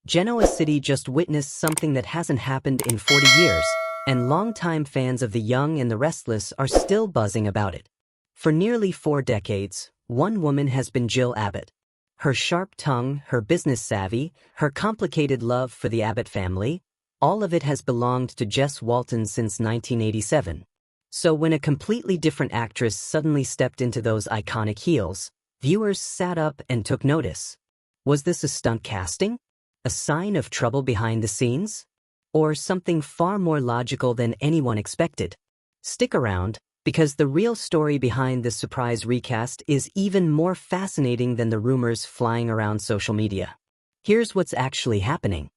Genoa City just witnessed something that hasn't happened in 40 years, and longtime fans of The Young and the Restless are still buzzing about it. For nearly 4 decades, one woman has been Jill Abbott. Her sharp tongue, her business savvy, her complicated love for the Abbott family, all of it has belonged to Jess Walton since 1987. So when a completely different actress suddenly stepped into those iconic heels, viewers sat up and took notice. Was this a stunt casting? A sign of trouble behind the scenes? Or something far more logical than anyone expected? Stick around, because the real story behind this surprise recast is even more fascinating than the rumors flying around social media. Here's what's actually happening.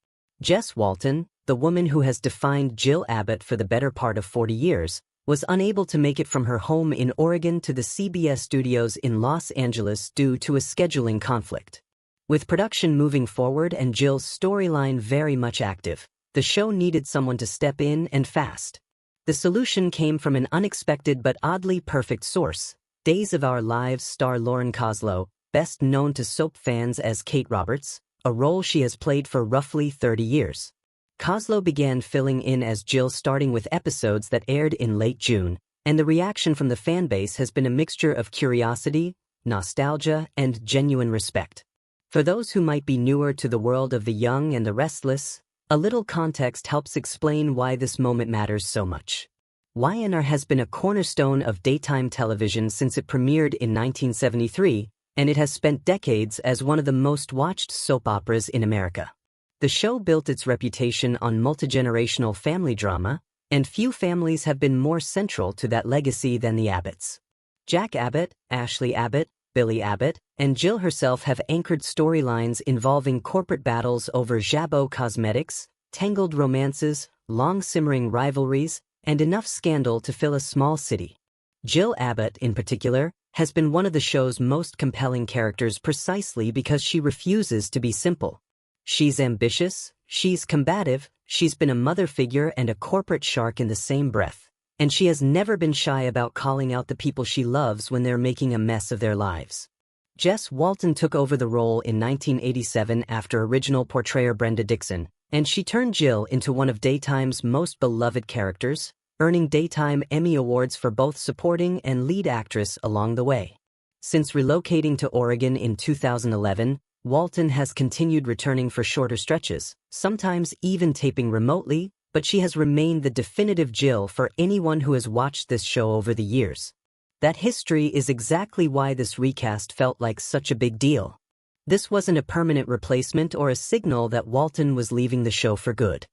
Jess Walton, the woman who has defined Jill Abbott for the better part of 40 years, was unable to make it from her home in Oregon to the CBS studios in Los Angeles due to a scheduling conflict. With production moving forward and Jill's storyline very much active, the show needed someone to step in and fast. The solution came from an unexpected but oddly perfect source. Days of Our Lives star Lauren Koslow, best known to soap fans as Kate Roberts, a role she has played for roughly 30 years. Koslow began filling in as Jill starting with episodes that aired in late June, and the reaction from the fanbase has been a mixture of curiosity, nostalgia, and genuine respect. For those who might be newer to the world of The Young and the Restless, a little context helps explain why this moment matters so much. Y&R has been a cornerstone of daytime television since it premiered in 1973, and it has spent decades as one of the most watched soap operas in America. The show built its reputation on multigenerational family drama, and few families have been more central to that legacy than the Abbotts. Jack Abbott, Ashley Abbott, Billy Abbott, and Jill herself have anchored storylines involving corporate battles over Jabot cosmetics, tangled romances, long-simmering rivalries, and enough scandal to fill a small city. Jill Abbott, in particular, has been one of the show's most compelling characters precisely because she refuses to be simple. She's ambitious, she's combative, she's been a mother figure and a corporate shark in the same breath. And she has never been shy about calling out the people she loves when they're making a mess of their lives. Jess Walton took over the role in 1987 after original portrayer Brenda Dixon, and she turned Jill into one of daytime's most beloved characters, earning Daytime Emmy Awards for both supporting and lead actress along the way. Since relocating to Oregon in 2011, Walton has continued returning for shorter stretches, sometimes even taping remotely, but she has remained the definitive Jill for anyone who has watched this show over the years. That history is exactly why this recast felt like such a big deal. This wasn't a permanent replacement or a signal that Walton was leaving the show for good.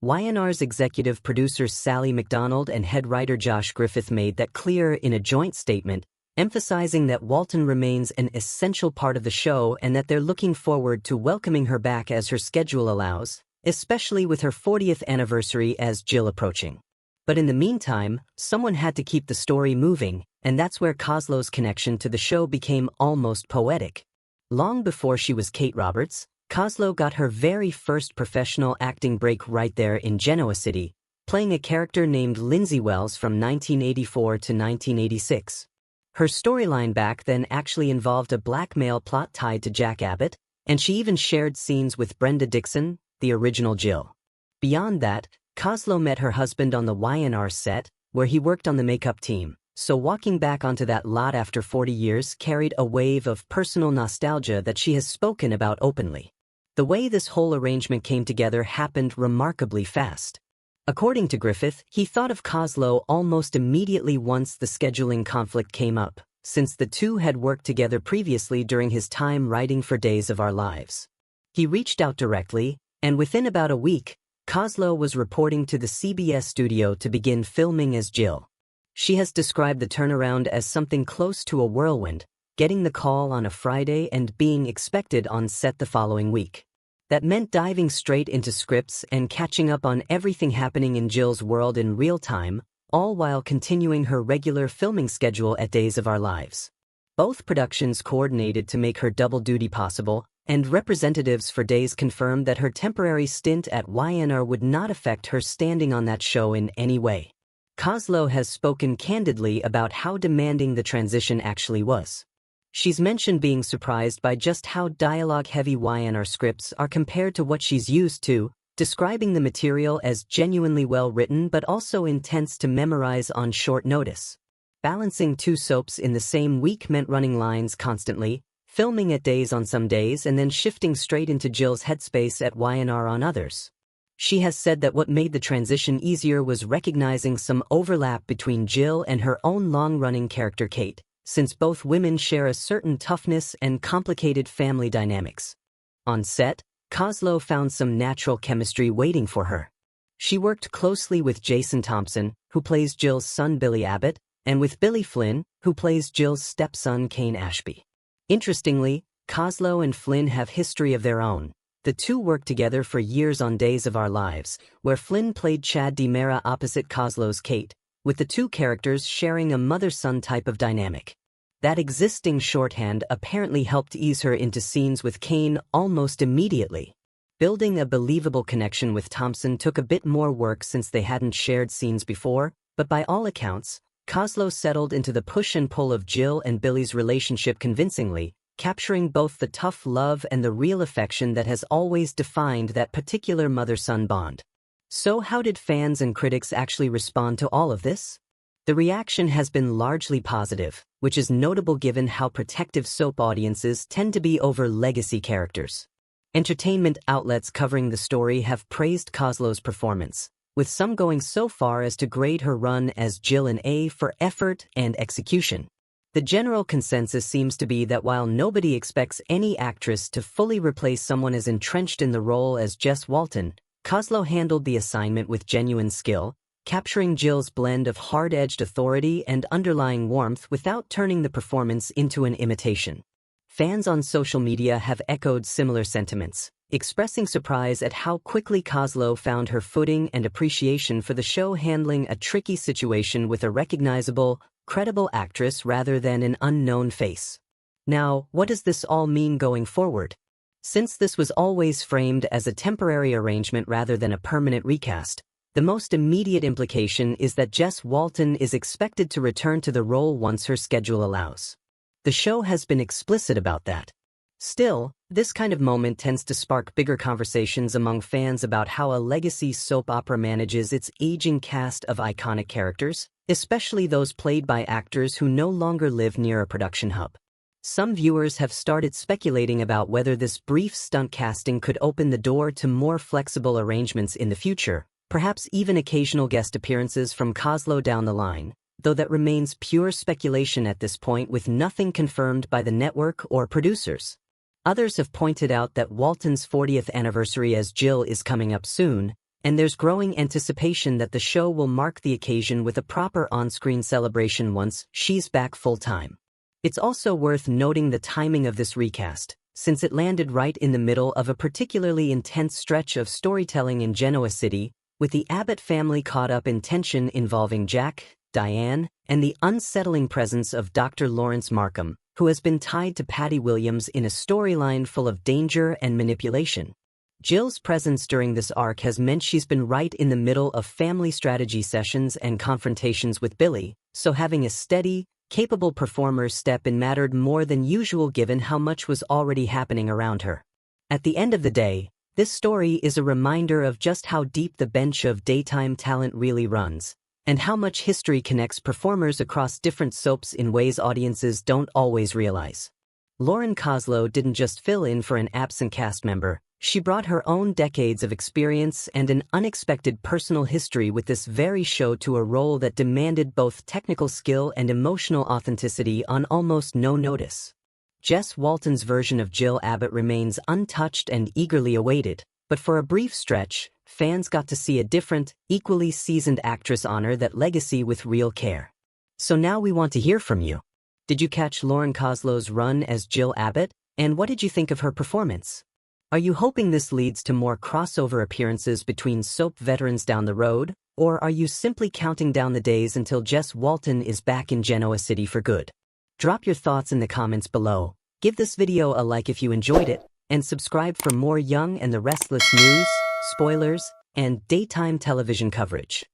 Y&R's executive producers Sally McDonald and head writer Josh Griffith made that clear in a joint statement, emphasizing that Walton remains an essential part of the show and that they're looking forward to welcoming her back as her schedule allows, especially with her 40th anniversary as Jill approaching. But in the meantime, someone had to keep the story moving, and that's where Koslow's connection to the show became almost poetic. Long before she was Kate Roberts, Koslow got her very first professional acting break right there in Genoa City, playing a character named Lindsay Wells from 1984 to 1986. Her storyline back then actually involved a blackmail plot tied to Jack Abbott, and she even shared scenes with Brenda Dixon, the original Jill. Beyond that, Koslow met her husband on the Y&R set, where he worked on the makeup team, so walking back onto that lot after 40 years carried a wave of personal nostalgia that she has spoken about openly. The way this whole arrangement came together happened remarkably fast. According to Griffith, he thought of Koslow almost immediately once the scheduling conflict came up, since the two had worked together previously during his time writing for Days of Our Lives. He reached out directly, and within about a week, Koslow was reporting to the CBS studio to begin filming as Jill. She has described the turnaround as something close to a whirlwind, getting the call on a Friday and being expected on set the following week. That meant diving straight into scripts and catching up on everything happening in Jill's world in real time, all while continuing her regular filming schedule at Days of Our Lives. Both productions coordinated to make her double duty possible, and representatives for Days confirmed that her temporary stint at Y&R would not affect her standing on that show in any way. Koslow has spoken candidly about how demanding the transition actually was. She's mentioned being surprised by just how dialogue-heavy Y&R scripts are compared to what she's used to, describing the material as genuinely well-written but also intense to memorize on short notice. Balancing two soaps in the same week meant running lines constantly, filming at days on some days and then shifting straight into Jill's headspace at Y&R on others. She has said that what made the transition easier was recognizing some overlap between Jill and her own long-running character Kate, since both women share a certain toughness and complicated family dynamics. On set, Koslow found some natural chemistry waiting for her. She worked closely with Jason Thompson, who plays Jill's son Billy Abbott, and with Billy Flynn, who plays Jill's stepson Kane Ashby. Interestingly, Koslow and Flynn have history of their own. The two worked together for years on Days of Our Lives, where Flynn played Chad DiMera opposite Koslow's Kate, with the two characters sharing a mother-son type of dynamic. That existing shorthand apparently helped ease her into scenes with Kane almost immediately. Building a believable connection with Thompson took a bit more work since they hadn't shared scenes before, but by all accounts, Koslow settled into the push and pull of Jill and Billy's relationship convincingly, capturing both the tough love and the real affection that has always defined that particular mother-son bond. So how did fans and critics actually respond to all of this? The reaction has been largely positive, which is notable given how protective soap audiences tend to be over legacy characters. Entertainment outlets covering the story have praised Koslow's performance, with some going so far as to grade her run as Jill an A for effort and execution. The general consensus seems to be that while nobody expects any actress to fully replace someone as entrenched in the role as Jess Walton, Koslow handled the assignment with genuine skill, capturing Jill's blend of hard-edged authority and underlying warmth without turning the performance into an imitation. Fans on social media have echoed similar sentiments, expressing surprise at how quickly Koslow found her footing and appreciation for the show, handling a tricky situation with a recognizable, credible actress rather than an unknown face. Now, what does this all mean going forward? Since this was always framed as a temporary arrangement rather than a permanent recast, the most immediate implication is that Jess Walton is expected to return to the role once her schedule allows. The show has been explicit about that. Still, this kind of moment tends to spark bigger conversations among fans about how a legacy soap opera manages its aging cast of iconic characters, especially those played by actors who no longer live near a production hub. Some viewers have started speculating about whether this brief stunt casting could open the door to more flexible arrangements in the future, perhaps even occasional guest appearances from Koslow down the line, though that remains pure speculation at this point with nothing confirmed by the network or producers. Others have pointed out that Walton's 40th anniversary as Jill is coming up soon, and there's growing anticipation that the show will mark the occasion with a proper on-screen celebration once she's back full-time. It's also worth noting the timing of this recast, since it landed right in the middle of a particularly intense stretch of storytelling in Genoa City, with the Abbott family caught up in tension involving Jack, Diane, and the unsettling presence of Dr. Lawrence Markham, who has been tied to Patty Williams in a storyline full of danger and manipulation. Jill's presence during this arc has meant she's been right in the middle of family strategy sessions and confrontations with Billy, so having a steady, capable performer step in mattered more than usual given how much was already happening around her. At the end of the day, this story is a reminder of just how deep the bench of daytime talent really runs, and how much history connects performers across different soaps in ways audiences don't always realize. Lauren Koslow didn't just fill in for an absent cast member, she brought her own decades of experience and an unexpected personal history with this very show to a role that demanded both technical skill and emotional authenticity on almost no notice. Jess Walton's version of Jill Abbott remains untouched and eagerly awaited, but for a brief stretch, fans got to see a different, equally seasoned actress honor that legacy with real care. So now we want to hear from you. Did you catch Lauren Koslow's run as Jill Abbott, and what did you think of her performance? Are you hoping this leads to more crossover appearances between soap veterans down the road, or are you simply counting down the days until Jess Walton is back in Genoa City for good? Drop your thoughts in the comments below, give this video a like if you enjoyed it, and subscribe for more Young and the Restless news, spoilers, and daytime television coverage.